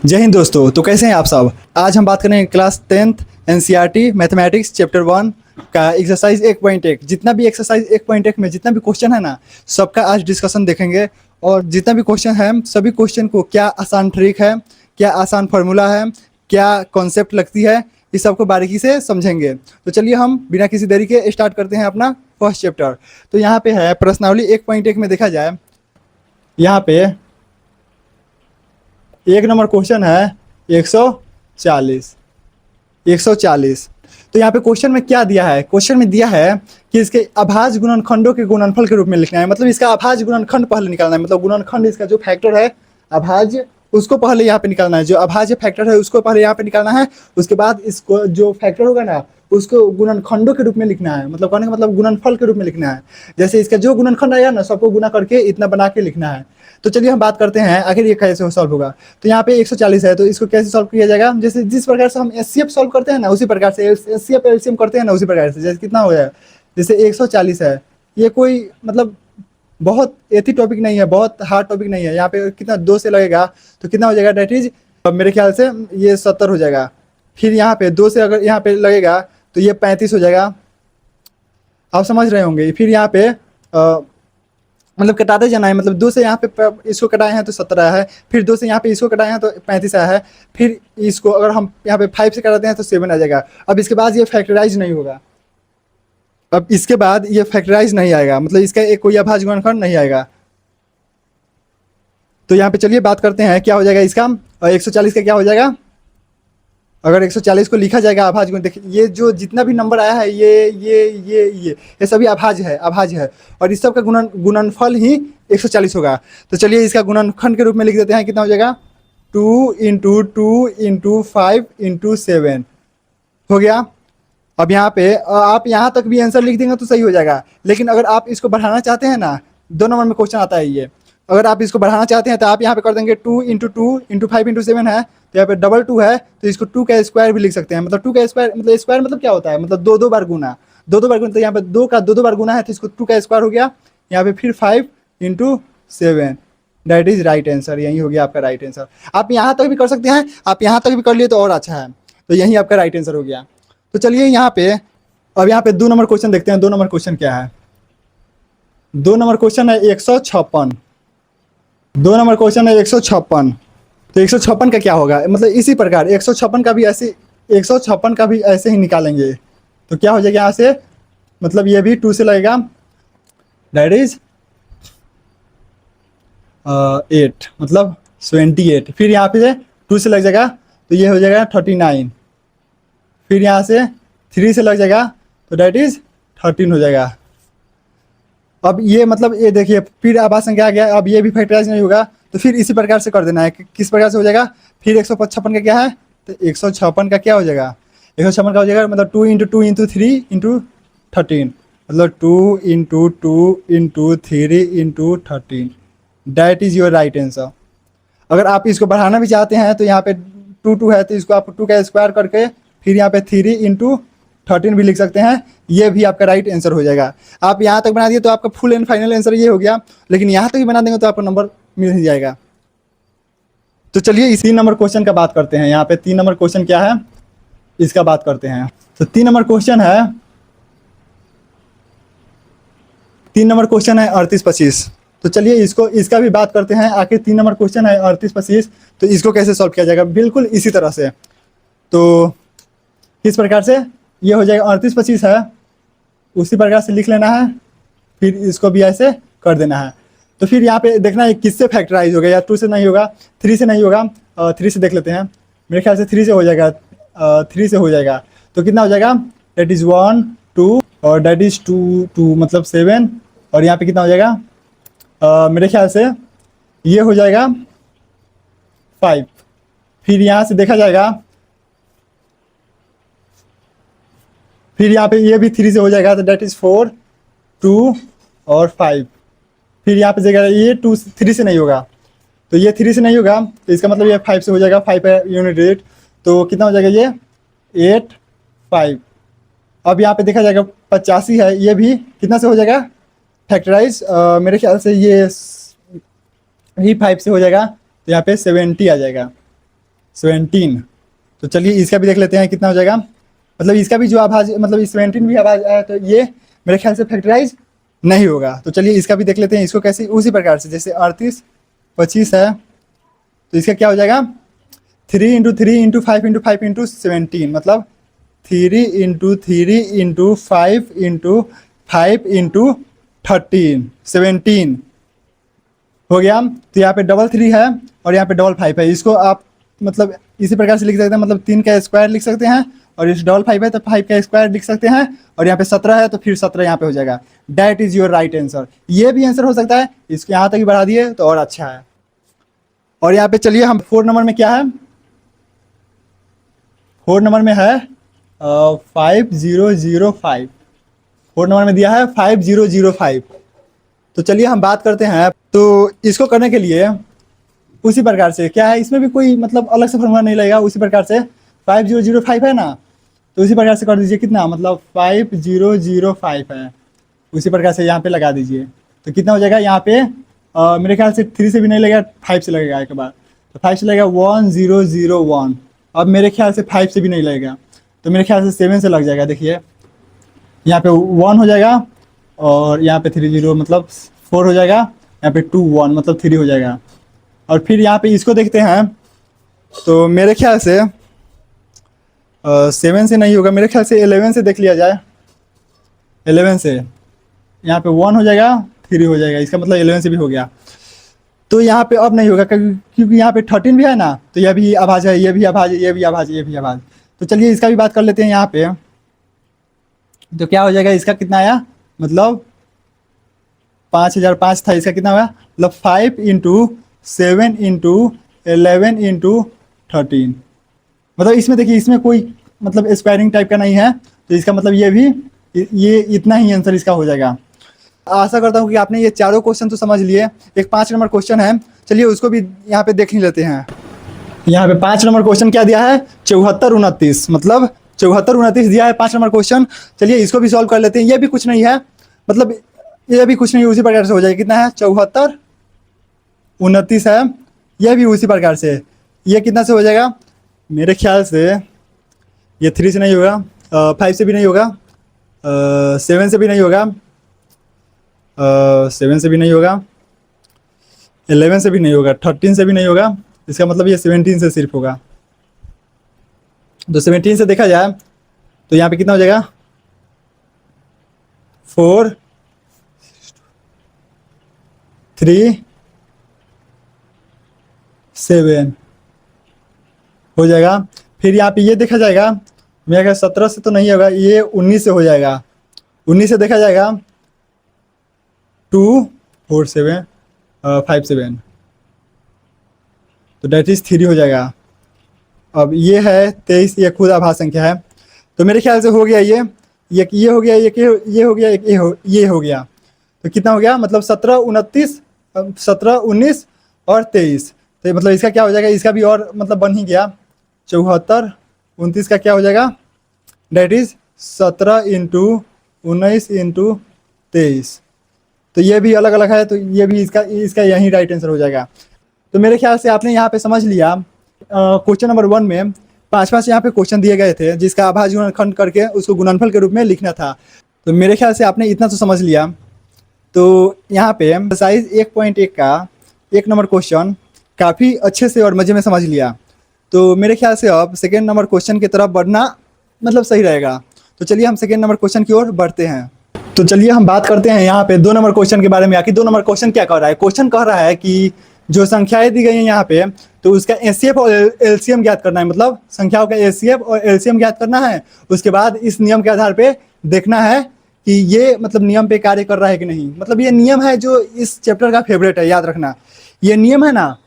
जय हिंद दोस्तों। तो कैसे हैं आप सब। आज हम बात करेंगे class 10th NCERT mathematics chapter 1 का एक्सरसाइज 1.1। जितना भी एक्सरसाइज 1.1 में जितना भी क्वेश्चन है ना, सबका आज डिस्कशन देखेंगे। और जितना भी क्वेश्चन है, सभी क्वेश्चन को क्या आसान ट्रिक है, क्या आसान फार्मूला है, क्या कॉन्सेप्ट लगती है, इस सबको बारीकी से समझेंगे। तो चलिए हम बिना किसी देरी के स्टार्ट करते हैं अपना फर्स्ट चैप्टर। तो यहाँ पे है प्रश्नावली 1.1 में देखा जाए, यहाँ पे एक नंबर क्वेश्चन है 140। 140। तो यहाँ पे क्वेश्चन में क्या दिया है, क्वेश्चन में दिया है कि इसके अभाज्य गुणनखंडों के गुणनफल के रूप में लिखना है। मतलब इसका अभाज्य गुणनखंड पहले निकालना है। मतलब गुणनखंड इसका जो फैक्टर है अभाज्य, उसको पहले यहाँ पे निकालना है। जो अभाज्य फैक्टर है उसको पहले यहाँ पे निकालना है। उसके बाद इसको जो फैक्टर होगा ना, उसको गुणनखंडों के रूप में लिखना है। मतलब कहने का मतलब गुणनफल के रूप में लिखना है। जैसे इसका जो गुणनखंड आएगा ना, सबको गुना करके इतना बना के लिखना है। तो चलिए हम बात करते हैं आखिर ये कैसे सॉल्व होगा। तो यहाँ पे 140 है, तो इसको कैसे सॉल्व किया जाएगा। जैसे जिस प्रकार से हम एचसीएफ सॉल्व करते हैं ना, उसी प्रकार से एचसीएफ एलसीएम करते हैं ना, उसी प्रकार से। जैसे कितना हो जाएगा, जैसे 140 है, ये कोई मतलब बहुत एथी टॉपिक नहीं है, बहुत हार्ड टॉपिक नहीं है। यहाँ पे कितना 2 से लगेगा तो कितना हो जाएगा, डेट इज मेरे ख्याल से ये 70 हो जाएगा। फिर यहाँ पे 2 से अगर यहाँ पे लगेगा तो ये 35 हो जाएगा। आप समझ रहे होंगे। फिर यहाँ पे मतलब कटाते जाना है। मतलब 2 से यहाँ पे इसको कटाए हैं तो 17 आया है। फिर 2 से यहाँ पे इसको कटाए हैं तो 35 आया है। फिर इसको अगर हम यहाँ पे 5 से कटाते हैं तो 7 आ जाएगा। अब इसके बाद ये फैक्टराइज नहीं होगा। अब इसके बाद ये फैक्टराइज नहीं आएगा, मतलब इसका एक कोई अभाज्य गुणनखंड नहीं आएगा। तो यहाँ पे चलिए बात करते हैं क्या हो जाएगा इसका। 140 का क्या हो जाएगा, अगर 140 को लिखा जाएगा अभाज्य गुण। देखिए ये जो जितना भी नंबर आया है, ये सभी अभाज्य है, अभाज्य है। और इस सब का गुणनफल ही 140 होगा। तो चलिए इसका गुणनखंड के रूप में लिख देते हैं। कितना हो जाएगा, 2 × 2 × 5 × 7 हो गया। अब यहाँ पे आप यहाँ तक भी आंसर लिख देंगे तो सही हो जाएगा। लेकिन अगर आप इसको बढ़ाना चाहते हैं ना, 2 नंबर में क्वेश्चन आता है ये, अगर आप इसको बढ़ाना चाहते हैं तो आप यहाँ पे कर देंगे 2 × 2 × 5 × 7 है, तो यहाँ पे डबल 2 है, तो इसको 2 का स्क्वायर भी लिख सकते हैं। मतलब 2 का स्क्वायर, मतलब स्क्वायर मतलब क्या होता है, मतलब 2 बार गुना, 2 बार गुना। तो यहाँ पे 2 का 2 बार गुना है, तो इसको 2 का स्क्वायर हो गया। यहाँ पे फिर 5 × 7, दैट इज राइट आंसर। यही हो गया आपका राइट आंसर। आप यहाँ तक भी कर सकते हैं, आप यहाँ तक भी कर लिए तो और अच्छा है। तो यही आपका राइट आंसर हो गया। तो चलिए यहाँ पे अब यहाँ पे 2 नंबर क्वेश्चन देखते हैं। 2 नंबर क्वेश्चन क्या है। 2 नंबर क्वेश्चन है 156। 2 नंबर क्वेश्चन है 156। तो 156 का क्या होगा, मतलब इसी प्रकार 156 का भी ऐसे, 156 का भी ऐसे ही निकालेंगे। तो क्या हो जाएगा यहाँ से, मतलब ये भी 2 से लगेगा, दैट इज 8, मतलब 28। फिर यहाँ पे 2 से लग जाएगा तो ये हो जाएगा 39। फिर यहाँ से 3 से लग जाएगा तो दैट इज 13 हो जाएगा। अब ये मतलब ये देखिए, फिर आभाज्य संख्या आ गया। अब ये भी फैक्टराइज नहीं होगा, तो फिर इसी प्रकार से कर देना है। किस प्रकार से हो जाएगा, फिर 156 का क्या है, तो 156 का क्या हो जाएगा, 156 का हो जाएगा मतलब 2 × 2 × 3 × 13, मतलब 2 × 2 × 3 × 13, that is your right answer. अगर आप इसको बढ़ाना भी चाहते हैं तो यहाँ पे 2 है, तो इसको आप 2 का स्क्वायर करके फिर यहाँ पे 3 × 13 भी लिख सकते हैं। ये भी आपका राइट आंसर हो जाएगा। आप यहाँ तक बना दिए तो आपका फुल एंड फाइनल आंसर ये हो गया। लेकिन यहाँ तक भी बना देंगे तो आपको नंबर मिल ही जाएगा। तो चलिए इस 3 नंबर क्वेश्चन का बात करते हैं। यहाँ पे 3 नंबर क्वेश्चन क्या है, इसका बात करते हैं। तो 3 नंबर क्वेश्चन है 38-25। तो चलिए इसको, इसका भी बात करते हैं। आखिर 3 नंबर क्वेश्चन है 38-25, तो इसको कैसे सॉल्व किया जाएगा, बिल्कुल इसी तरह से। तो किस प्रकार से ये हो जाएगा, 38-25 है, उसी प्रकार से लिख लेना है। फिर इसको भी ऐसे कर देना है। तो फिर यहाँ पे देखना है किससे फैक्टराइज होगा, या 2 से नहीं होगा, 3 से नहीं होगा। 3 से देख लेते हैं, मेरे ख्याल से 3 से हो जाएगा। 3 से हो जाएगा तो कितना हो जाएगा, डेट इज़ 1 2 और डेट इज़ 2 मतलब 7। और यहाँ पे कितना हो जाएगा, मेरे ख्याल से ये हो जाएगा 5। फिर यहाँ से देखा जाएगा, फिर यहाँ पे ये भी 3 से हो जाएगा, तो डेट इज 4 2 और 5। फिर यहाँ पे जगह ये 3 से नहीं होगा, तो ये 3 से नहीं होगा, तो इसका मतलब ये 5 से हो जाएगा। 5 है यूनिट डिजिट, तो कितना हो जाएगा, ये 8 5। अब यहाँ पे देखा जाएगा 85 है, ये भी कितना से हो जाएगा फैक्टराइज, मेरे ख्याल से ये भी 5 से हो जाएगा, तो यहाँ पे 70 आ जाएगा। 17। तो चलिए इसका भी देख लेते हैं कितना हो जाएगा। मतलब इसका भी जो आभाज, मतलब 17 भी आवाज आया तो ये मेरे ख्याल से फैक्टराइज नहीं होगा। तो चलिए इसका भी देख लेते हैं, इसको कैसे, उसी प्रकार से जैसे 38 25 है तो इसका क्या हो जाएगा 3 इंटू 3 इंटू 5 इंटू 5 इंटू 17, मतलब 3 इंटू 3 इंटू 5 इंटू 5 इंटू 13 17 हो गया। तो यहाँ पे डबल 3 है और यहाँ पे डबल 5 है। इसको आप मतलब इसी प्रकार से लिख सकते हैं, मतलब 3 का स्क्वायर लिख सकते हैं और इस डबल 5 है तो 5 का स्क्वायर लिख सकते हैं और यहाँ पे 17 है तो फिर 17 यहाँ पे हो जाएगा। That is your right answer. ये भी आंसर हो सकता है, इसको यहाँ तक ही बढ़ा दिए तो और अच्छा है। और यहाँ पे चलिए हम 4 नंबर में क्या है, 4 नंबर में है 5005। 4 नंबर में दिया है 5005। तो चलिए हम बात करते हैं। तो इसको करने के लिए उसी प्रकार से क्या है, इसमें भी कोई मतलब अलग से फॉर्मूला नहीं लगेगा। उसी प्रकार से 5005 है ना, तो उसी प्रकार से कर दीजिए कितना, मतलब 5005 है, उसी प्रकार से यहाँ पे लगा दीजिए। तो कितना हो जाएगा यहाँ पे मेरे ख्याल से 3 से भी नहीं लगेगा, 5 से लगेगा एक बार। तो 5 से लगेगा 1001। अब मेरे ख्याल से 5 से भी नहीं लगेगा, तो मेरे ख्याल से 7 से लग जाएगा। देखिए यहाँ पे 1 हो जाएगा और यहाँ पे 30 मतलब 4 हो जाएगा, यहाँ पे 2 1 मतलब 3 हो जाएगा। और फिर यहाँ पे इसको देखते हैं तो मेरे ख्याल से 7 से नहीं होगा, मेरे ख्याल से 11 से देख लिया जाए। 11 से यहाँ पे 1 हो जाएगा 3 हो जाएगा, इसका मतलब 11 से भी हो गया। तो यहाँ पे अब नहीं होगा क्योंकि यहाँ पे 13 भी है ना, तो यह भी आभाज है, ये भी आभाज है, ये भी आभाज है, ये भी आभाज। तो चलिए इसका भी बात कर लेते हैं यहाँ पे। तो क्या हो जाएगा, इसका कितना आया, मतलब 5005 था, इसका कितना हुआ, मतलब 5 इंटू 7 इंटू 11 इंटू 13। मतलब इसमें देखिए इसमें कोई मतलब स्क्वायरिंग टाइप का नहीं है, तो इसका मतलब ये इतना ही आंसर इसका हो जाएगा। आशा करता हूँ कि आपने ये चारों क्वेश्चन तो समझ लिए। एक 5 नंबर क्वेश्चन है, चलिए उसको भी यहाँ पे देख ही लेते हैं। यहाँ पे 5 नंबर क्वेश्चन क्या दिया है, 74 29, मतलब 74 29 दिया है 5 नंबर क्वेश्चन। चलिए इसको भी सॉल्व कर लेते हैं। ये भी कुछ नहीं है, मतलब ये भी कुछ नहीं, उसी प्रकार से हो जाएगा। कितना है 74 29 है, यह भी उसी प्रकार से। ये कितना से हो जाएगा, मेरे ख्याल से ये 3 से नहीं होगा, 5 से भी नहीं होगा, 7 से भी नहीं होगा, 7 से भी नहीं होगा, 11 से भी नहीं होगा, 13 से भी नहीं होगा। इसका मतलब ये 17 से सिर्फ होगा। तो 17 से देखा जाए तो यहाँ पे कितना हो जाएगा 4 3 7 हो जाएगा। फिर यहाँ पे ये देखा जाएगा, मेरा ख्याल 17 से तो नहीं होगा, ये 19 से हो जाएगा। 19 से देखा जाएगा 2 4 7 5 7, तो डेट इज 3 हो जाएगा। अब ये है 23, ये खुद आभास संख्या है। तो मेरे ख्याल से हो गया ये हो गया, ये हो गया, ये हो गया। तो कितना हो गया, मतलब 17 29 17 19 और 23। तो मतलब इसका क्या हो जाएगा, इसका भी और मतलब बन ही गया। 74 29 का क्या हो जाएगा, डेट इज 17 इंटू 19 इंटू 23। तो ये भी अलग अलग है, तो ये भी इसका यही राइट आंसर हो जाएगा। तो मेरे ख्याल से आपने यहाँ पे समझ लिया। क्वेश्चन नंबर 1 में 5 यहाँ पे क्वेश्चन दिए गए थे, जिसका आभाज्य गुणनखंड करके उसको गुणनफल के रूप में लिखना था। तो मेरे ख्याल से आपने इतना तो समझ लिया। तो यहाँ पे एक्सरसाइज 1.1 का 1 नंबर क्वेश्चन काफ़ी अच्छे से और मज़े में समझ लिया। तो मेरे ख्याल से अब सेकेंड नंबर क्वेश्चन की तरफ बढ़ना मतलब सही रहेगा। तो चलिए हम सेकेंड नंबर क्वेश्चन की ओर बढ़ते हैं। तो चलिए हम बात करते हैं यहाँ पे 2 नंबर क्वेश्चन के बारे में। आखिर 2 नंबर क्वेश्चन क्या कह रहा है, क्वेश्चन कह रहा है कि जो संख्याएं दी गई हैं यहाँ पे, तो उसका एचसीएफ और एलसीएम ज्ञात करना है। मतलब संख्याओं का एचसीएफ और एलसीएम ज्ञात करना है। उसके बाद इस नियम के आधार पे देखना है कि ये मतलब नियम पे कार्य कर रहा है कि नहीं। मतलब ये नियम है जो इस चैप्टर का फेवरेट है, याद रखना। ये नियम है ना,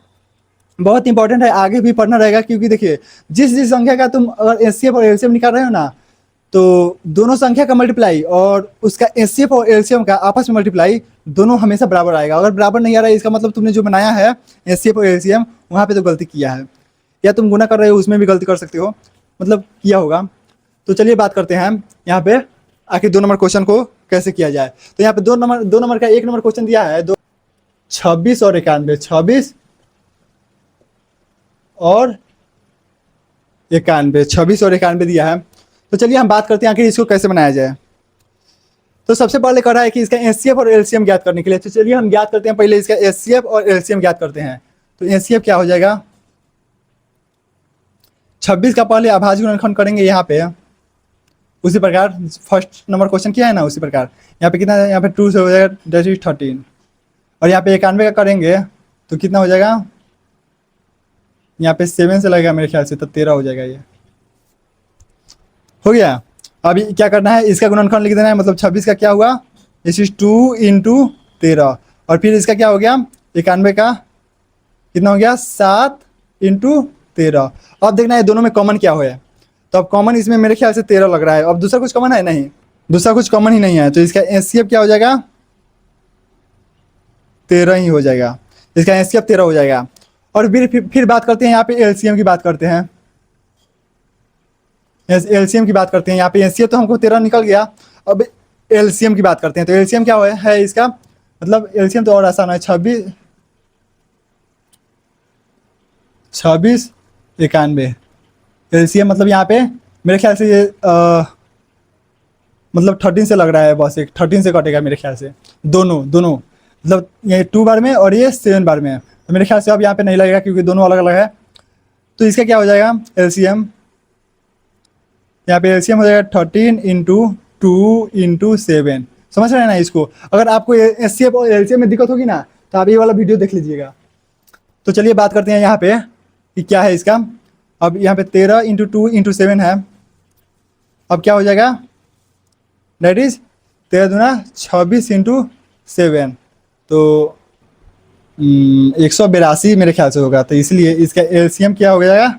बहुत इंपॉर्टेंट है, आगे भी पढ़ना रहेगा। क्योंकि देखिए जिस संख्या का तुम अगर एचसीएफ और एलसीएम निकाल रहे हो ना, तो दोनों संख्या का मल्टीप्लाई और उसका एचसीएफ और एलसीएम का आपस में मल्टीप्लाई दोनों हमेशा बराबर आएगा। अगर बराबर नहीं आ रहा है, इसका मतलब तुमने जो बनाया है एचसीएफ और एलसीएम, वहाँ पे तो गलती किया है, या तुम गुना कर रहे हो उसमें भी गलती कर सकते हो, मतलब किया होगा। तो चलिए बात करते हैं यहाँ पे आखिर 2 नंबर क्वेश्चन को कैसे किया जाए। तो यहाँ पे 2 नंबर का 1 नंबर क्वेश्चन दिया है 26 और 91, 26 और 91, 26 और 91 दिया है। तो चलिए हम बात करते हैं आखिर इसको कैसे बनाया जाए। तो सबसे पहले कर रहा है कि इसका एचसीएफ और एलसीएम ज्ञात करने के लिए, तो चलिए हम ज्ञात करते हैं पहले इसका एचसीएफ और एलसीएम ज्ञात करते हैं। तो एचसीएफ क्या हो जाएगा, 26 का पहले अभाज्य गुणनखंड करेंगे यहाँ पे, उसी प्रकार फर्स्ट नंबर क्वेश्चन किया है ना, उसी प्रकार यहाँ पे कितना है, यहाँ पे 2 से हो जाएगा, दैट इज 13। और यहाँ पे 91 का करेंगे तो कितना हो जाएगा, यहाँ पे 7 से लगेगा मेरे ख्याल से, तो 13 हो जाएगा। ये हो गया। अभी क्या करना है, इसका गुणनखंड लिख देना है, मतलब 26 का क्या हुआ, दिस इज 2 × 13, और फिर इसका क्या हो गया, 91 का कितना हो गया, 7 × 13। अब देखना है दोनों में कॉमन क्या है, तो अब कॉमन इसमें मेरे ख्याल से 13 लग रहा है। अब दूसरा कुछ कॉमन है नहीं, दूसरा कुछ कॉमन ही नहीं है, तो इसका एचसीएफ क्या हो जाएगा, 13 ही हो जाएगा, इसका एचसीएफ 13 हो जाएगा। और फिर बात करते हैं यहाँ पे एलसीएम की बात करते हैं, एलसीएम की बात करते हैं। यहाँ पे एचसीएफ तो हमको 13 निकल गया, अब एलसीएम की बात करते हैं। तो एलसीएम क्या है इसका, मतलब एलसीएम तो और आसान है, 26 91 एलसीएम, मतलब यहाँ पे मेरे ख्याल से ये मतलब 13 से लग रहा है, बस एक 13 से कटेगा मेरे ख्याल से, दोनों मतलब ये 2 बार में और ये 7 बार में है, तो मेरे ख्याल से अब यहाँ पे नहीं लगेगा क्योंकि दोनों अलग अलग है। तो इसका क्या हो जाएगा एलसीएम, यहाँ पे एलसीएम हो जाएगा 13 × 2 × 7। समझ रहे हैं ना इसको। अगर आपको एचसीएफ और एलसीएम में दिक्कत होगी ना, तो आप ये वाला वीडियो देख लीजिएगा। तो चलिए बात करते हैं यहाँ पे कि क्या है इसका। अब यहाँ पे 13 × 2 × 7 है, अब क्या हो जाएगा, दैट इज 13 दूना 26 × 7, तो 182 मेरे ख्याल से होगा। तो इसलिए इसका एलसीएम क्या हो जाएगा,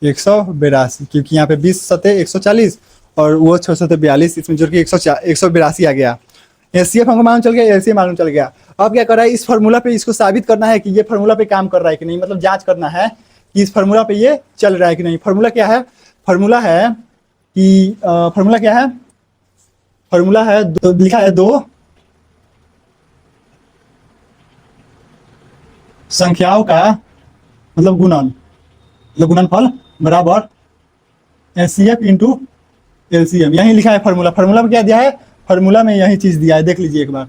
182, क्योंकि यहाँ पे 20 सतह 140 और वो 6 सतह 42, इसमें जोड़ के 182 आ गया। एचसीएफ हमको मालूम चल गया, एलसीएम मालूम चल गया। अब क्या कर रहा है, इस फार्मूला पे इसको साबित करना है कि ये फार्मूला पे काम कर रहा है कि नहीं, मतलब जांच करना है कि इस फार्मूला पे ये चल रहा है कि नहीं। फार्मूला क्या है, फार्मूला है कि फार्मूला क्या है, फार्मूला है तो लिखा है 2 संख्याओं का मतलब गुणनफल बराबर एचसीएफ × एलसीएम, यही लिखा है फार्मूला। फार्मूला में क्या दिया है, फार्मूला में यही चीज दिया है, देख लीजिए एक बार,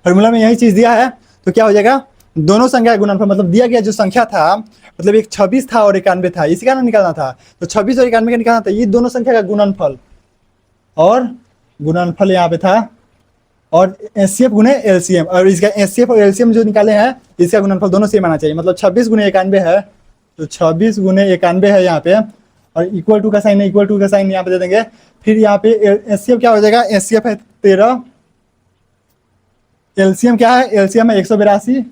फार्मूला में यही चीज दिया है। तो क्या हो जाएगा, दोनों संख्या का गुणनफल, मतलब दिया गया जो संख्या था, मतलब एक 26 था और 91 था, इसी का ना निकालना था, तो 26 और 91 का निकालना था, ये दोनों संख्या का गुणनफल, और गुणनफल यहाँ पे था, और एचसीएफ गुणे एलसीएम, और इसका एचसीएफ और एलसीएम जो निकाले हैं इसका गुणनफल दोनों सेम आना चाहिए। मतलब 26 × 91 है, तो 26 × 91 है यहाँ पे, और इक्वल टू का साइन है, इक्वल टू का साइन यहाँ पे दे देंगे। फिर यहाँ पे एचसीएफ क्या हो जाएगा, एचसीएफ है 13, एलसीएम क्या है, एलसीएम है 182,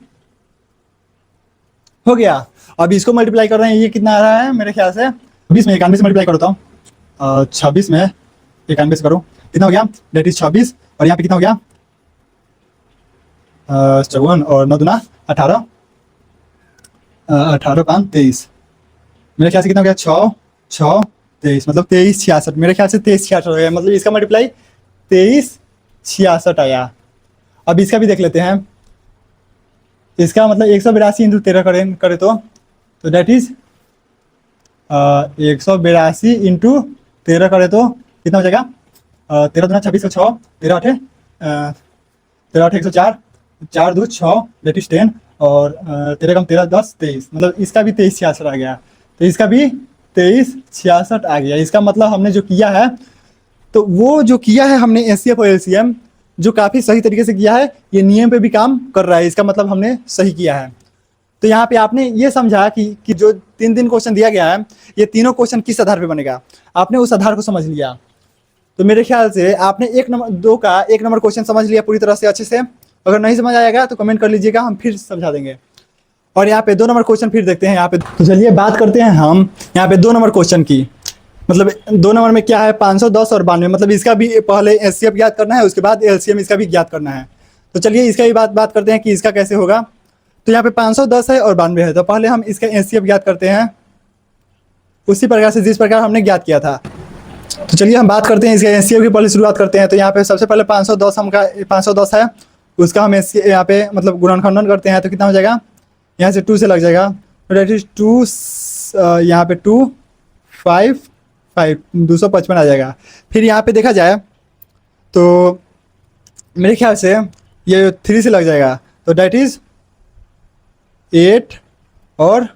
हो गया। अब इसको मल्टीप्लाई कर रहे हैं, ये कितना आ रहा है मेरे ख्याल से 20 में 91 से मल्टीप्लाई करता हूँ, 26 में 91 से करो, कितना हो गया, डेट इज 26, और यहाँ पे कितना हो गया 54, और 9 दूना 18, 18 5 23, मेरे ख्याल से कितना हो गया 6 6 23, मतलब 23 66, मेरे ख्याल से 23 66 हो गया, मतलब इसका मल्टीप्लाई 23 66 आया। अब इसका भी देख लेते हैं, इसका मतलब 182 × 13 करे तो डेट इज 182 × 13 करे तो कितना हो जाएगा, 13 दूना 26 6, 13 8 104, 4 2 6, डेट इज 10, और 13 कम 13 10 23, मतलब इसका भी 23 66 आ गया। तो इसका भी 23 66 आ गया। इसका मतलब हमने जो किया है, तो वो जो किया है हमने एचसीएफ और एलसीएम जो काफ़ी सही तरीके से किया है, ये नियम पे भी काम कर रहा है, इसका मतलब हमने सही किया है। तो यहाँ पे आपने ये समझा कि जो 3 क्वेश्चन दिया गया है, ये तीनों क्वेश्चन किस आधार पे बनेगा, आपने उस आधार को समझ लिया। तो मेरे ख्याल से आपने 1 नंबर 2 का 1 नंबर क्वेश्चन समझ लिया पूरी तरह से अच्छे से। अगर नहीं समझ आएगा तो कमेंट कर लीजिएगा, हम फिर समझा देंगे। और यहाँ पे 2 नंबर क्वेश्चन फिर देखते हैं यहाँ पे। तो चलिए बात करते हैं हम यहाँ पे 2 नंबर क्वेश्चन की। मतलब 2 नंबर में क्या है, 510 और 92, मतलब इसका भी पहले एचसीएफ ज्ञात करना है, उसके बाद एलसीएम इसका भी ज्ञात करना है। तो चलिए इसका भी बात करते हैं कि इसका कैसे होगा। तो यहाँ पे 510 है और 92 है, तो पहले हम इसका एचसीएफ ज्ञात करते हैं उसी प्रकार से जिस प्रकार हमने ज्ञात किया था। तो चलिए हम बात करते हैं इसका एचसीएफ की पहले शुरुआत करते हैं। तो यहाँ पे सबसे पहले 510 है, उसका हम यहाँ पे मतलब गुणनखंडन करते हैं, तो कितना हो जाएगा, यहाँ से 2 से लग जाएगा, तो डेट इज 2 यहाँ पे 2 5 5 255 आ जाएगा। फिर यहाँ पे देखा जाए तो मेरे ख्याल से ये 3 से लग जाएगा, तो डैट इज़ 8 और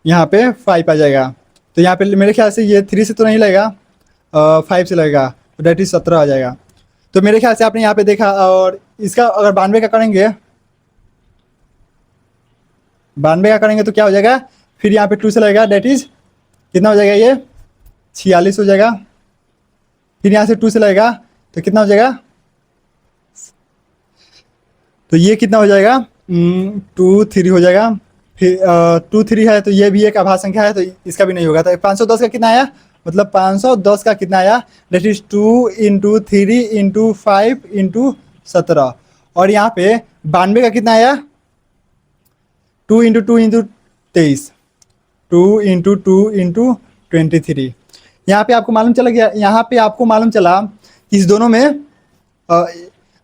यहाँ पे 5 आ जाएगा। तो यहाँ पे मेरे ख्याल से ये 3 से तो नहीं लगेगा, 5 से लगेगा, तो डैट इज़ 17 आ जाएगा। तो मेरे ख्याल से आपने यहाँ पे देखा। और इसका अगर 92 का करेंगे, 92 का करेंगे तो क्या हो जाएगा, फिर यहाँ पे 2 से लगेगा, डैट इज़ कितना हो जाएगा, ये 46 हो जाएगा। फिर यहाँ से 2 से लगेगा तो कितना हो जाएगा, तो ये कितना हो जाएगा, 2 3 हो जाएगा। फिर 2 3 है तो ये भी एक अभाज्य संख्या है, तो इसका भी नहीं होगा। तो 510 का कितना आया, मतलब 510 का कितना आया, that is 2 into 3 into 5 into 17। और यहाँ पे 92 का कितना आया, 2 इंटू 2 इंटू 23, 2 इंटू 2 इंटू 23। यहाँ पे आपको मालूम चला गया, यहाँ पे आपको मालूम चला कि इस दोनों में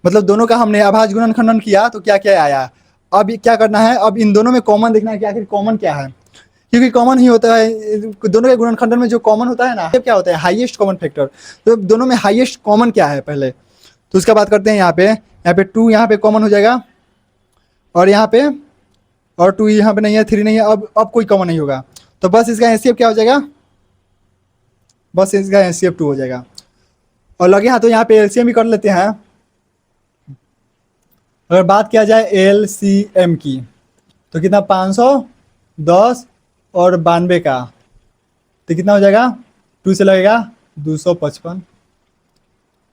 मतलब दोनों का हमने अभाज्य गुणनखंडन किया तो क्या क्या आया। अब क्या करना है, अब इन दोनों में कॉमन देखना है कि आखिर कॉमन क्या है, क्योंकि कॉमन ही होता है दोनों के गुणनखंडन में। जो कॉमन होता है ना, क्या होता है, हाईएस्ट कॉमन फैक्टर। तो दोनों में हाईएस्ट कॉमन क्या है पहले, तो उसका बात करते हैं। यहाँ पे 2 यहाँ पे कॉमन हो जाएगा, और यहाँ पे और 2 यहाँ पे नहीं है, 3 नहीं है, अब कोई कॉमन नहीं होगा। तो बस इसका एचसीएफ क्या हो जाएगा, बस इसका एचसीएफ 2 हो जाएगा। और लगे हाँ तो यहाँ पे एलसीएम भी कर लेते हैं। अगर बात किया जाए एलसीएम की तो कितना, 510 और 92 का, तो कितना हो जाएगा, 2 से लगेगा 255,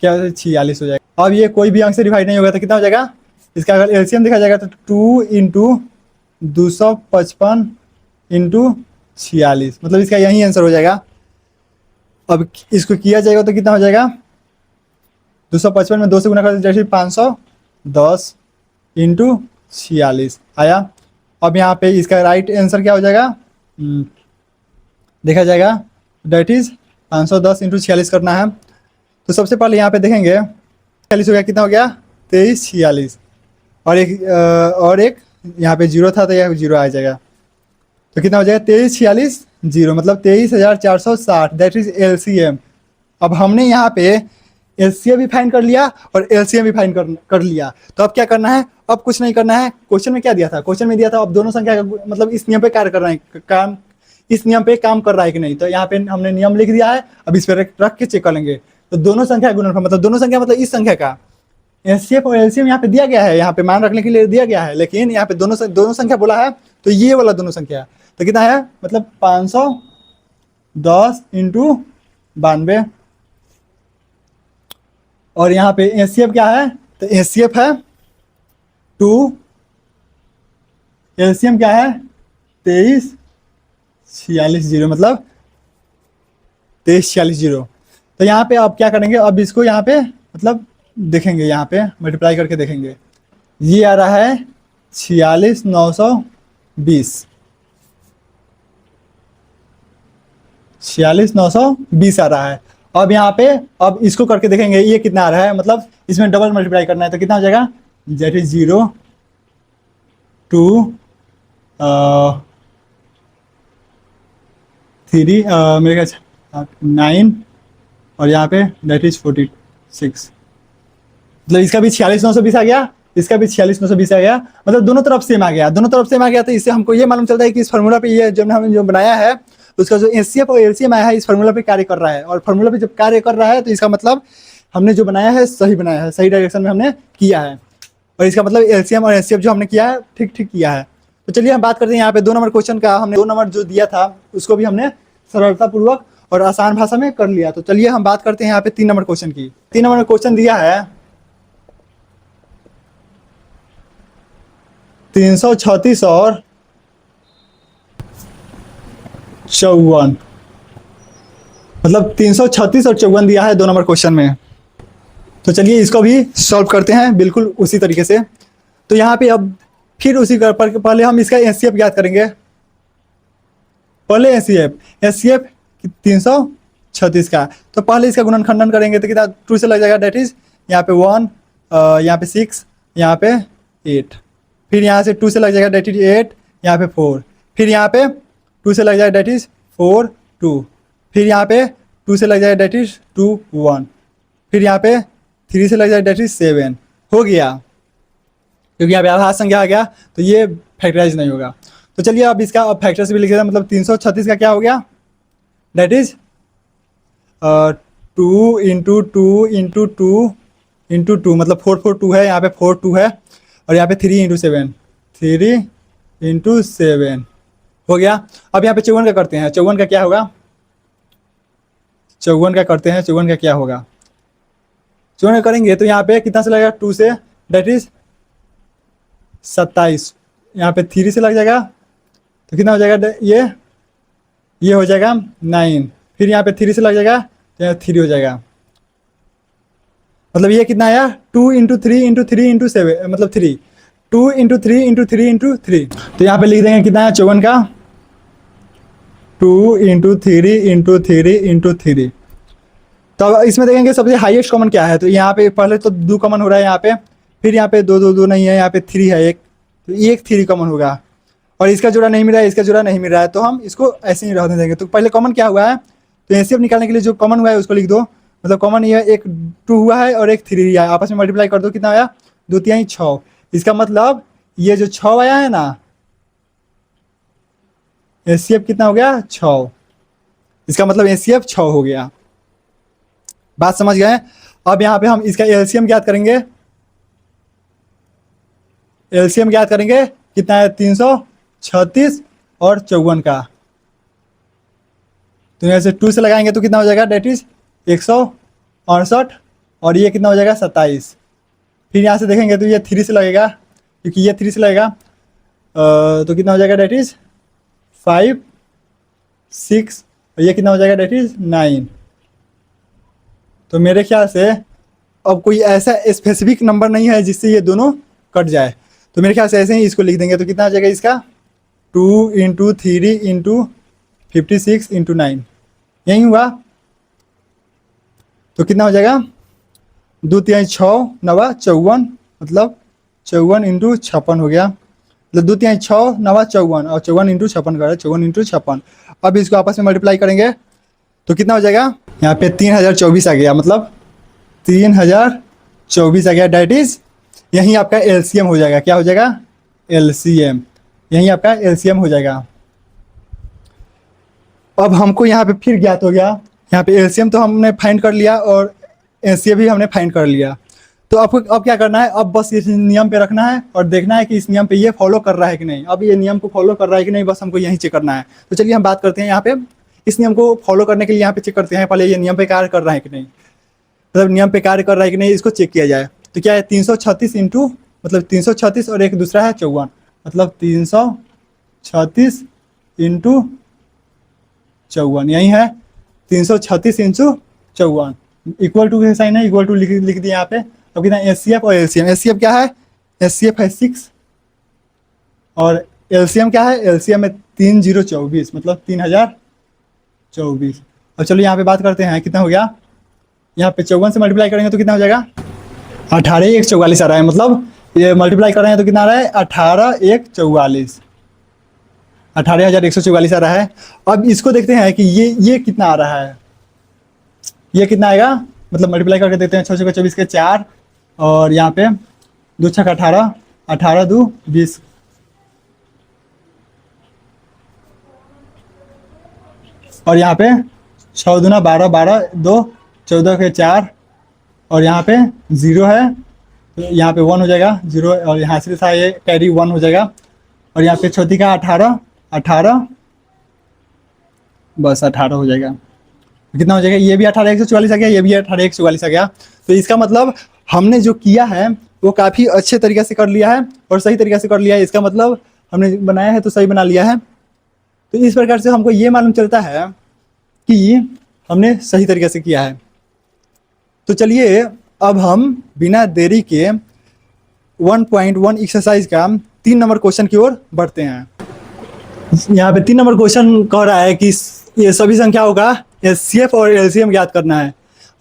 क्या 46 हो जाएगा। अब ये कोई भी अंक से डिवाइड नहीं होगा तो कितना हो जाएगा, इसका अगर एलसीएम देखा जाएगा तो 2 इंटू 255 इंटू 46, मतलब इसका यही आंसर हो जाएगा। अब इसको किया जाएगा तो कितना हो जाएगा, 255 में 2 से गुना कर जैसे 510 इंटू 46 आया। अब यहाँ पे इसका राइट आंसर क्या हो जाएगा, देखा जाएगा, डेट इज 510 इंटू 46 करना है। तो सबसे पहले यहाँ पे देखेंगे 46 हो गया, कितना हो गया, 23 46, और एक यहाँ पे 0 था तो यह 0 आ जाएगा। तो कितना हो जाएगा, 23 46 0, मतलब 23,460, दैट इज एलसीएम। अब हमने यहाँ पे एलसीएम भी फाइंड कर लिया और एलसीएम भी फाइंड कर लिया। तो अब क्या करना है, अब कुछ नहीं करना है। क्वेश्चन में क्या दिया था, क्वेश्चन में दिया था अब दोनों संख्या का मतलब इस नियम पे कार्य कर रहे हैं, काम इस नियम पे काम कर रहा है कि नहीं। तो यहाँ पे हमने नियम लिख दिया है, अब इस पर रख के चेक कर लेंगे। तो दोनों संख्या गुणनफल, मतलब दोनों संख्या मतलब इस संख्या का एचसीएफ और एलसीएम यहाँ पे दिया गया है, यहाँ पे मान रखने के लिए दिया गया है, लेकिन यहाँ पे दोनों संख्या बोला है, तो ये वाला दोनों संख्या तो कितना है, मतलब 510 इंटू 92, और यहाँ पे एचसीएफ क्या है, तो एचसीएफ है 2, एलसीएम क्या है 23 46 0, मतलब 23 46 0। तो यहाँ पे अब क्या करेंगे, अब इसको यहाँ पे मतलब देखेंगे, यहाँ पे मल्टीप्लाई करके देखेंगे। ये आ रहा है 46 920, 46 920 आ रहा है। अब यहाँ पे अब इसको करके देखेंगे ये कितना आ रहा है, मतलब इसमें डबल मल्टीप्लाई करना है, तो कितना हो जाएगा, दैट इज 0 2 3 मेरे ख्याल 9, और यहाँ पे दैट इज 46, मतलब इसका भी 46 920 आ गया, इसका भी 46 920 आ गया, मतलब दोनों तरफ सेम आ गया, दोनों तरफ सेम आ गया। तो इससे हमको ये मालूम चलता है कि इस फार्मूला पे ये जब हमने जो बनाया है उसका जो एचसीएफ और एलसीएम आया है इस फार्मूला पे कार्य कर रहा है, और फार्मूला पे जब कार्य कर रहा है तो इसका मतलब हमने जो बनाया है सही बनाया है, सही डायरेक्शन में हमने किया है, और इसका मतलब एलसीएम और एचसीएफ जो हमने किया है ठीक ठीक किया है। तो चलिए हम बात करते हैं यहाँ पे 2 नंबर क्वेश्चन का। हमने 2 नंबर जो दिया था उसको भी हमने सरलतापूर्वक और आसान भाषा में कर लिया। तो चलिए हम बात करते हैं यहाँ पे 3 नंबर क्वेश्चन की। 3 नंबर क्वेश्चन दिया है 336 और 54, मतलब 336 और 54 दिया है 2 नंबर क्वेश्चन में। तो चलिए इसको भी सॉल्व करते हैं बिल्कुल उसी तरीके से। तो यहाँ पे अब फिर उसी पर पहले हम इसका एचसीएफ याद करेंगे। पहले एचसीएफ 336 का, तो पहले इसका गुणनखंडन करेंगे तो कितना 2 से लग जाएगा, डेट इज यहाँ पे 1, यहाँ पे 6, यहाँ पे 8, फिर यहाँ से 2 से लग जाएगा, डेट इज 8, यहाँ पे 4, फिर यहाँ पे 2 से लग जाए डेट इज़ 4 2, फिर यहाँ पे 2 से लग जाए डेट इज़ 2 1, फिर यहाँ पे 3 से लग जाए डेट इज़ 7, हो गया। क्योंकि यहाँ पे आभाज्य संख्या आ गया तो ये फैक्टराइज नहीं होगा। तो चलिए अब इसका अब फैक्टर से भी लिख देते हैं, मतलब 336 का क्या हो गया, that is 2 into 2 into 2 into 2, मतलब 442 है, यहाँ पे 42 है, और यहाँ पे 3 इंटू 7, 3 इंटू 7 हो गया। अब यहाँ पे 54 का करते हैं, 54 का क्या होगा, 54 का करते हैं, 54 का क्या होगा, 54 का करेंगे तो यहाँ पे कितना से लगेगा, 2 से, डेट इज 27, यहाँ पे 3 से लग जाएगा तो कितना हो जाएगा, ये हो जाएगा 9, फिर यहाँ पे 3 से लग जाएगा तो यहाँ 3 हो जाएगा, मतलब ये कितना आया, 2 इंटू 3 इंटू 3 इंटू 7, मतलब 3, 2 इंटू 3 इंटू 3 इंटू 3, तो यहाँ पे लिख देंगे कितना है 54 का, 2 इंटू 3 इंटू 3 इंटू 3। तो अब इसमें देखेंगे सबसे हाईएस्ट कॉमन क्या है, तो यहाँ पे पहले तो 2 कॉमन हो रहा है यहाँ पे, फिर यहाँ पे 2 2 2 नहीं है, यहाँ पे 3 है एक, तो एक 3 कॉमन होगा, और इसका जोड़ा नहीं मिल रहा है, इसका जोड़ा नहीं मिल रहा है, तो हम इसको ऐसे ही रहने देंगे। तो पहले कॉमन क्या हुआ है, तो एचसीएफ निकालने के लिए जो कॉमन हुआ है उसको लिख दो, मतलब कॉमन ये एक 2 हुआ है और एक 3 है, आपस में मल्टीप्लाई कर दो, कितना आया 2 3 6, इसका मतलब ये जो 6 आया है ना, एचसीएफ कितना हो गया 6, इसका मतलब एचसीएफ 6 हो गया। बात समझ गए। अब यहाँ पे हम इसका एलसीएम ज्ञात करेंगे, एलसीएम ज्ञात करेंगे कितना है 336 और 54 का, तो यहाँ से 2 से लगाएंगे तो कितना हो जाएगा, डेट इज 168, और ये कितना हो जाएगा 27, फिर यहाँ से देखेंगे तो ये 3 से लगेगा, क्योंकि ये 3 से लगेगा, तो कितना हो जाएगा, डेट इज 5 6, और ये कितना हो जाएगा, डेट इज 9। तो मेरे ख्याल से अब कोई ऐसा स्पेसिफिक नंबर नहीं है जिससे ये दोनों कट जाए, तो मेरे ख्याल से ऐसे ही इसको लिख देंगे, तो कितना आ जाएगा इसका 2 इंटू 3 इंटू 56 इंटू 9, यही हुआ, तो कितना हो जाएगा 2 3 6 9 54, मतलब 54 इंटू 56 हो गया, मतलब 2 3 6 9 54, और 54 इंटू 56 कर 54 इंटू 56। अब इसको आपस में मल्टीप्लाई करेंगे तो कितना हो जाएगा, यहाँ पे 3024 आ गया, मतलब 3024 आ गया, डेट इज यहीं आपका एलसीएम हो जाएगा, क्या हो जाएगा, एलसीएम, यहीं आपका एलसीएम हो जाएगा। अब हमको यहाँ पे फिर ज्ञात हो गया, यहाँ पे एलसीएम तो हमने फाइंड कर लिया और एलसीएम भी हमने फाइंड कर लिया, तो आपको अब क्या करना है, अब बस इस नियम पे रखना है और देखना है कि इस नियम पे ये फॉलो कर रहा है कि नहीं, अब ये नियम को फॉलो कर रहा है कि नहीं, बस हमको यहीं चेक करना है। तो चलिए हम बात करते हैं यहाँ पे इस नियम को फॉलो करने के लिए, यहाँ पे चेक करते हैं पहले ये नियम पे कार्य कर रहा है कि नहीं, मतलब नियम पे कार्य कर रहा है कि नहीं, इसको चेक किया जाए। तो क्या है 336 इंटू, मतलब 336 और एक दूसरा है 54, मतलब 336 इंटू 54, यही है 336 इंटू 54, इक्वल टू के साइन है, इक्वल टू लिख दिया यहाँ पे। अब कितना एचसीएफ और एलसीएम, एचसीएफ क्या है, एचसीएफ है 6 और एलसीएम क्या है, एलसीएम है 3024, मतलब 3024। अब चलो यहाँ पे बात करते हैं कितना हो गया, यहाँ पे 54 से मल्टीप्लाई करेंगे तो कितना हो जाएगा, 18 1 44 आ रहा है, मतलब ये मल्टीप्लाई कर रहे हैं तो कितना आ रहा है 18 1 44, 18,144 आ रहा है। अब इसको देखते हैं कि ये कितना आ रहा है, ये कितना आएगा, मतलब मल्टीप्लाई करके देखते हैं, 6 6 24 के 4, और यहाँ पे 2 6 18, 18 2 20, और यहाँ पे 6 दूना 12 12 2 14 के 4, और यहाँ पे 0 है तो यहाँ पे 1 हो जाएगा 0, और यहाँ से था ये कैरी 1 हो जाएगा, और यहाँ पे चौथी का 18 18, बस 18 हो जाएगा, कितना हो जाएगा, ये भी 18 144 आ गया, ये भी 18 144 आ गया। तो इसका मतलब हमने जो किया है वो काफ़ी अच्छे तरीके से कर लिया है और सही तरीके से कर लिया है, इसका मतलब हमने बनाया है तो सही बना लिया है। तो इस प्रकार से हमको ये मालूम चलता है कि हमने सही तरीके से किया है। तो चलिए अब हम बिना देरी के 1.1 एक्सरसाइज का 3 नंबर क्वेश्चन की ओर बढ़ते हैं। यहाँ पे 3 नंबर क्वेश्चन कह रहा है कि ये सभी संख्याओं का एचसीएफ और एलसीएम ज्ञात करना है।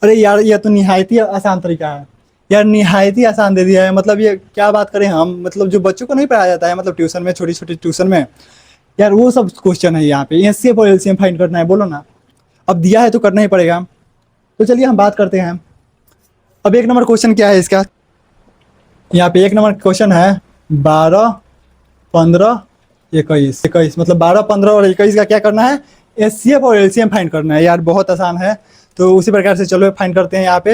अरे यार ये तो निहायत ही आसान तरीका है यार, निहायत ही आसान दे दिया है, मतलब ये क्या बात करें हम, मतलब जो बच्चों को नहीं पढ़ाया जाता है, मतलब ट्यूशन में, छोटी छोटी ट्यूशन में यार वो सब क्वेश्चन है यहाँ पे, एचसीएफ और एलसीएम फाइंड करना है, बोलो ना। अब दिया है तो करना ही पड़ेगा। तो चलिए हम बात करते हैं। अब एक नंबर क्वेश्चन क्या है इसका, यहाँ पे एक नंबर क्वेश्चन है 12, 15, 21। 21 मतलब 12, 15 और 21 का क्या करना है, एचसीएफ और एलसीएम फाइंड करना है। यार बहुत आसान है। तो उसी प्रकार से चलो फाइंड करते हैं यहाँ पे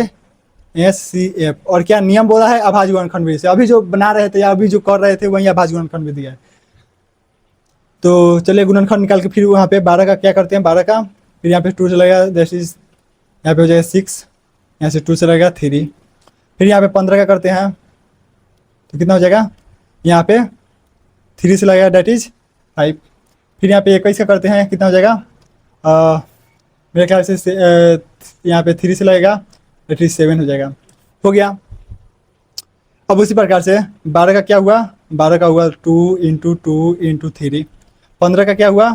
एचसीएफ। और क्या नियम बोला है, अभाज्य गुणनखंड विधि से। अभी जो बना रहे थे या अभी जो कर रहे थे वही अभाज्य गुणनखंड विधि है। तो चलिए गुणनखंड निकाल के फिर वहाँ पे 12 का क्या करते हैं, 12 का फिर यहाँ पे 2 चलेगा, दैट इज यहाँ पे हो जाएगा 6, यहाँ से 2 चलेगा 3, फिर यहाँ पे 15 का करते हैं तो कितना हो जाएगा, यहाँ पे 3 से लगेगा, दैट इज 5। फिर यहाँ पे 21 का करते हैं, कितना हो जाएगा, मेरे ख्याल से यहाँ पे 3 से लगेगा, दैट इज 7 हो जाएगा। हो गया। अब उसी प्रकार से 12 का क्या हुआ, 12 का हुआ 2 इंटू 2 इंटू 3। 15 का क्या हुआ,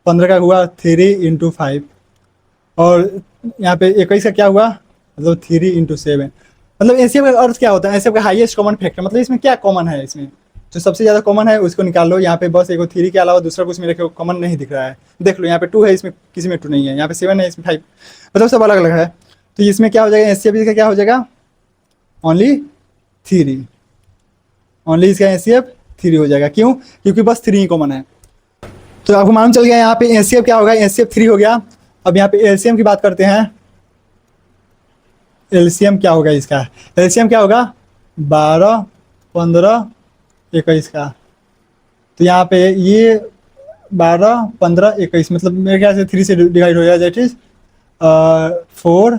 15 का हुआ 3 इंटू 5। और यहाँ पे 21 का क्या हुआ, मतलब 3 इंटू 7। मतलब एचसीएफ का अर्थ क्या होता है, एचसीएफ का हाईएस्ट कॉमन फैक्टर, मतलब इसमें क्या कॉमन है, इसमें जो सबसे ज़्यादा कॉमन है उसको निकाल लो। यहाँ पे बस एक 3 के अलावा दूसरा कुछ मेरे को कॉमन नहीं दिख रहा है। देख लो यहाँ पे 2 है, इसमें किसी में 2 नहीं है, यहाँ पे 7 है, इसमें 5, मतलब सब अलग अलग है। तो इसमें क्या हो जाएगा, एचसीएफ का क्या हो जाएगा, ओनली 3। ओनली इसका एचसीएफ 3 हो जाएगा। क्यों, क्योंकि बस 3 ही कॉमन है। तो आपको मालूम चल गया यहाँ पे एचसीएफ क्या होगा, एचसीएफ 3 हो गया। अब यहाँ पे एलसीएम की बात करते हैं। एलसीएम क्या होगा इसका, एलसीएम क्या होगा 12, 15, 21 का। तो यहाँ पे ये 12, 15, 21 मतलब मेरे ख्याल से 3 से डिवाइड हो जाएगा, दैट इज 4,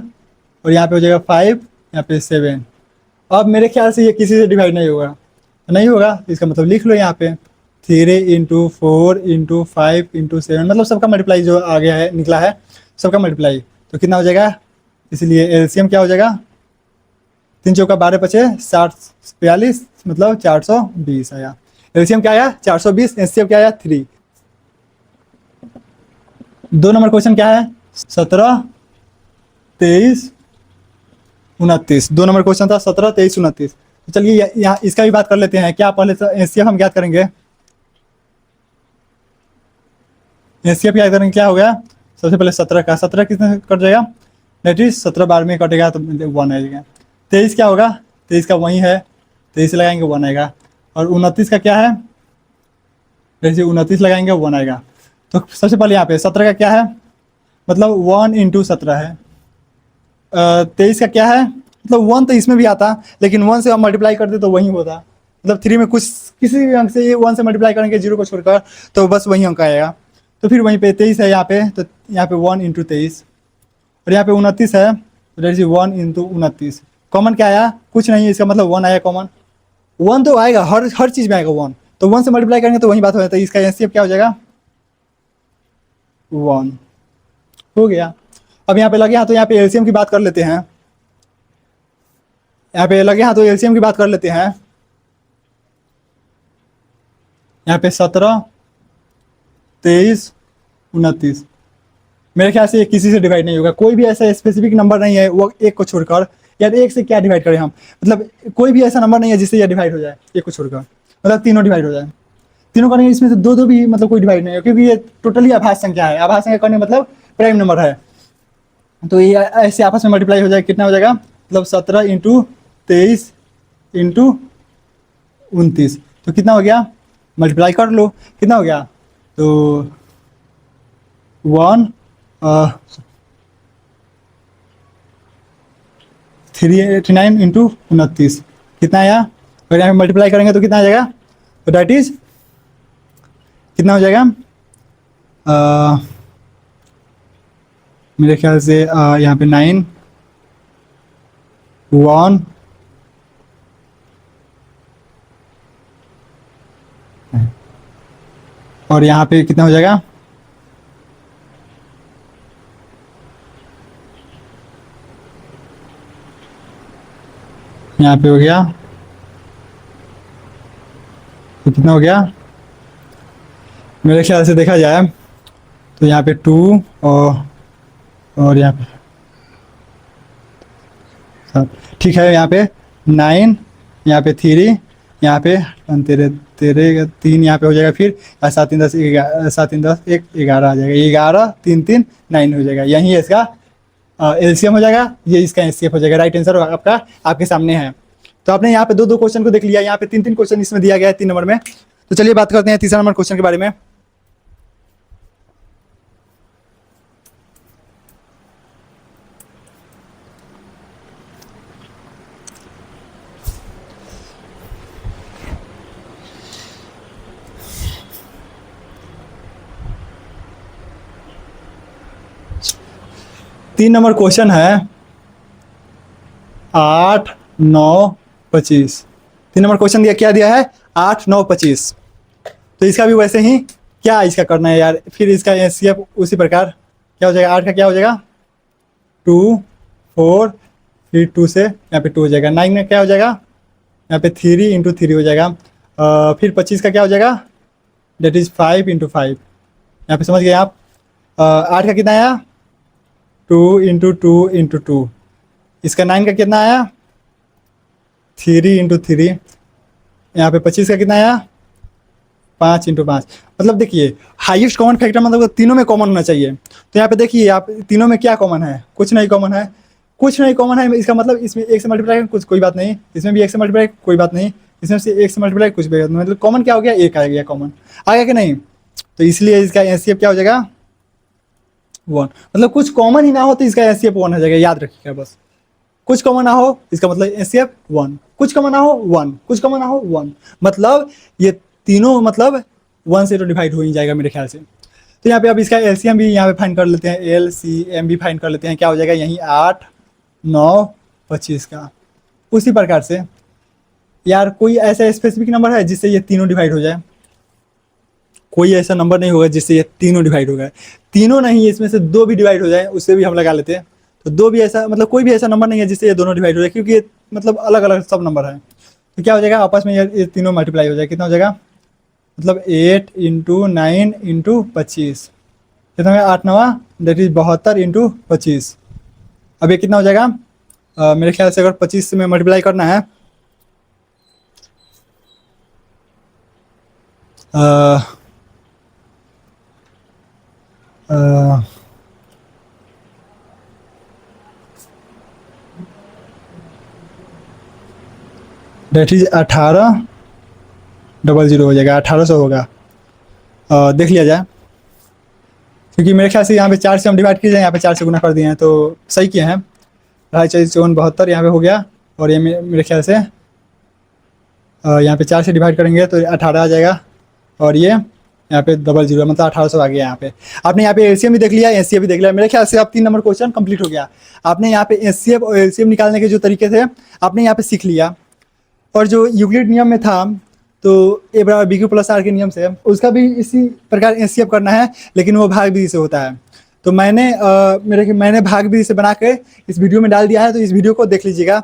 और यहाँ पे हो जाएगा 5, यहाँ पे 7। अब मेरे ख्याल से ये किसी से डिवाइड नहीं होगा, नहीं होगा, इसका मतलब लिख लो यहाँ पे 3 इंटू 4 इंटू 5 इंटू 7, मतलब सबका मल्टीप्लाई जो आ गया है, निकला है सबका मल्टीप्लाई। तो कितना हो जाएगा, इसलिए एलसीएम क्या हो जाएगा, 3 चौका 12 पचे 60, 42 मतलब 420 आया। एलसीएम क्या आया 420, एचसीएफ क्या आया 3। 2 नंबर क्वेश्चन क्या है 17, 23, 29। 2 नंबर क्वेश्चन था 17, 23, 29। तो चलिए यहाँ इसका भी बात कर लेते हैं। क्या पहले एचसीएफ हम ज्ञात करेंगे, एचसीएफ याद करेंगे, क्या हो गया, सबसे पहले 17 का, 17 कितने कट जाएगा, दैट इज 17 12 में कटेगा तो 1 आएगा। 23 क्या होगा, 23 का वही है, 23 लगाएंगे 1 आएगा। और 29 का क्या है, जैसे 29 लगाएंगे 1 आएगा। तो सबसे पहले यहाँ पे 17 का क्या है, मतलब 1 इंटू 17 है। 23 का क्या है, मतलब 1 तो इसमें भी आता, लेकिन 1 से हम मल्टीप्लाई करते तो वही होता, मतलब 3 में कुछ किसी भी अंक से 1 से मल्टीप्लाई करेंगे 0 को छोड़कर तो बस वही अंक आएगा। तो फिर वहीं पे 23 है यहाँ पे, तो यहाँ पे 1 इंटू 23, और यहाँ पे 29 है, तो दैट इज 1 इंटू 29। कॉमन क्या आया, कुछ नहीं, इसका मतलब 1 आया कॉमन। 1 तो आएगा, हर चीज़ में आएगा 1, तो 1 से मल्टीप्लाई करेंगे तो वही बात हो जाता है। इसका एचसीएफ क्या हो जाएगा 1 हो गया। अब यहाँ पे लगे हाँ तो यहाँ पे एलसीएम की बात कर लेते हैं। यहाँ पे लगे हाँ तो एलसीएम की बात कर लेते हैं। यहाँ पे 17, 23, 29, मेरे ख्याल से किसी से डिवाइड नहीं होगा। कोई भी ऐसा स्पेसिफिक नंबर नहीं है वो एक को छोड़कर, यार एक से क्या डिवाइड करें हम, मतलब कोई भी ऐसा नंबर नहीं है जिससे यह डिवाइड हो जाए एक को छोड़कर, मतलब तीनों डिवाइड हो जाए। तीनों करेंगे इसमें से दो भी मतलब कोई डिवाइड नहीं है, क्योंकि ये टोटली आभास संख्या है। आभास संख्या करने मतलब प्राइम नंबर है, तो ये ऐसे आपस में मल्टीप्लाई हो जाएगा। कितना हो जाएगा, मतलब 17 इंटू 23 इंटू 29, तो कितना हो गया, मल्टीप्लाई कर लो, कितना हो गया, तो 389 इंटू 29 कितना आया, और यहाँ पे मल्टीप्लाई करेंगे तो कितना आ जाएगा, तो डैट इज कितना हो जाएगा, मेरे ख्याल से यहाँ पे 9, 1, और यहाँ पे कितना हो जाएगा, यहाँ पे हो गया, तो कितना हो गया, मेरे ख्याल से देखा जाए तो यहाँ पे 2 और यहाँ पे 7, ठीक है, यहाँ पे 9, यहाँ पे 3, यहाँ पे 13 तेरह 3 यहाँ पे हो जाएगा, फिर 7 3 10 7 3 10 1 11 आ जाएगा, 11 3 3 9 हो जाएगा। यही है इसका एलसीएम हो जाएगा, ये इसका एचसीएफ हो जाएगा। राइट आंसर आपका आपके सामने है। तो आपने यहाँ पे दो दो क्वेश्चन को देख लिया, यहाँ पे 3 3 क्वेश्चन इसमें दिया गया है 3 नंबर में। तो चलिए बात करते हैं तीसरा नंबर क्वेश्चन के बारे में। तीन नंबर क्वेश्चन है 8 9 25। 3 नंबर क्वेश्चन दिया, क्या दिया है 8 9 25। तो इसका भी वैसे ही क्या इसका करना है यार, फिर इसका एचसीएफ उसी प्रकार क्या हो जाएगा, 8 का क्या हो जाएगा 2 4, फिर 2 से यहाँ पे 2 हो जाएगा। 9 में क्या हो जाएगा यहाँ पे 3 इंटू 3 हो जाएगा। फिर 25 का क्या हो जाएगा, डेट इज 5 इंटू 5। यहाँ पे समझ गए आप। 8 का कितना आया 2 इंटू 2 इंटू 2। इसका 9 का कितना आया 3 इंटू 3। यहाँ पे 25 का कितना आया 5 इंटू 5। मतलब देखिए हाईएस्ट कॉमन फैक्टर मतलब तीनों में कॉमन होना चाहिए। तो यहाँ पे देखिए आप तीनों में क्या कॉमन है, कुछ नहीं कॉमन है, कुछ नहीं कॉमन है। इसका मतलब इसमें 1 से मल्टीप्लाई कुछ कोई बात नहीं, इसमें भी 1 से मल्टीप्लाई कोई बात नहीं, इसमें से 1 से मल्टीप्लाई कुछ भी बात नहीं। मतलब कॉमन क्या हो गया, 1 आ गया कॉमन, आ गया कि नहीं। तो इसलिए इसका एचसीएफ क्या हो जाएगा 1। मतलब कुछ कॉमन ही ना हो तो इसका एचसीएफ 1 हो जाएगा, याद रखिएगा बस। कुछ कॉमन ना हो इसका मतलब एचसीएफ 1, कुछ कॉमन ना हो 1, कुछ कॉमन ना हो 1। मतलब ये तीनों मतलब 1 से तो डिवाइड हो ही जाएगा मेरे ख्याल से। तो यहाँ पे अब इसका एलसीएम भी यहाँ पे फाइंड कर लेते हैं, एलसीएम भी फाइंड कर लेते हैं। क्या हो जाएगा यहीं 8 9 25 का। उसी प्रकार से यार कोई ऐसा स्पेसिफिक नंबर है जिससे ये तीनों डिवाइड हो जाए, कोई ऐसा नंबर नहीं होगा जिससे ये तीनों डिवाइड हो गए। तीनों नहीं, इसमें से 2 भी डिवाइड हो जाए उससे भी हम लगा लेते हैं। तो 2 भी ऐसा मतलब कोई भी ऐसा नंबर नहीं है जिससे ये दोनों डिवाइड हो जाए, क्योंकि ये मतलब अलग अलग सब नंबर है। तो क्या हो जाएगा आपस में ये तीनों मल्टीप्लाई हो जाए, कितना हो जाएगा मतलब 8 इंटू 9 इंटू 25, कितना हो 8 9 दैट इज 72 इंटू 25। अब ये कितना हो जाएगा मेरे ख्याल से अगर 25 में मल्टीप्लाई करना है डेट इज 1800 हो जाएगा, 1800 होगा। देख लिया जाए, क्योंकि मेरे ख्याल से यहाँ पे 4 से हम डिवाइड किए जाए, यहाँ पे 4 से गुना कर दिए हैं तो सही किए हैं। 2 4 72 यहाँ पे हो गया, और ये मेरे ख्याल से यहाँ पे 4 से डिवाइड करेंगे तो 18 आ जाएगा, और ये यहाँ पे 00 मतलब 1800 आ गया। यहाँ पे आपने यहाँ पे एलसीएम भी देख लिया, एचसीएफ भी देख लिया। मेरे ख्याल से आप 3 नंबर क्वेश्चन कंप्लीट हो गया। आपने यहाँ पे एचसीएफ और एलसीएम निकालने के जो तरीके थे आपने यहाँ पे सीख लिया। और जो यूक्लिड नियम में था तो ए बराबर बी क्यू प्लस आर के नियम से उसका भी इसी प्रकार एचसीएफ करना है, लेकिन वो भाग विधि से होता है। तो मैंने भाग विधि से बना के इस वीडियो में डाल दिया है, तो इस वीडियो को देख लीजिएगा।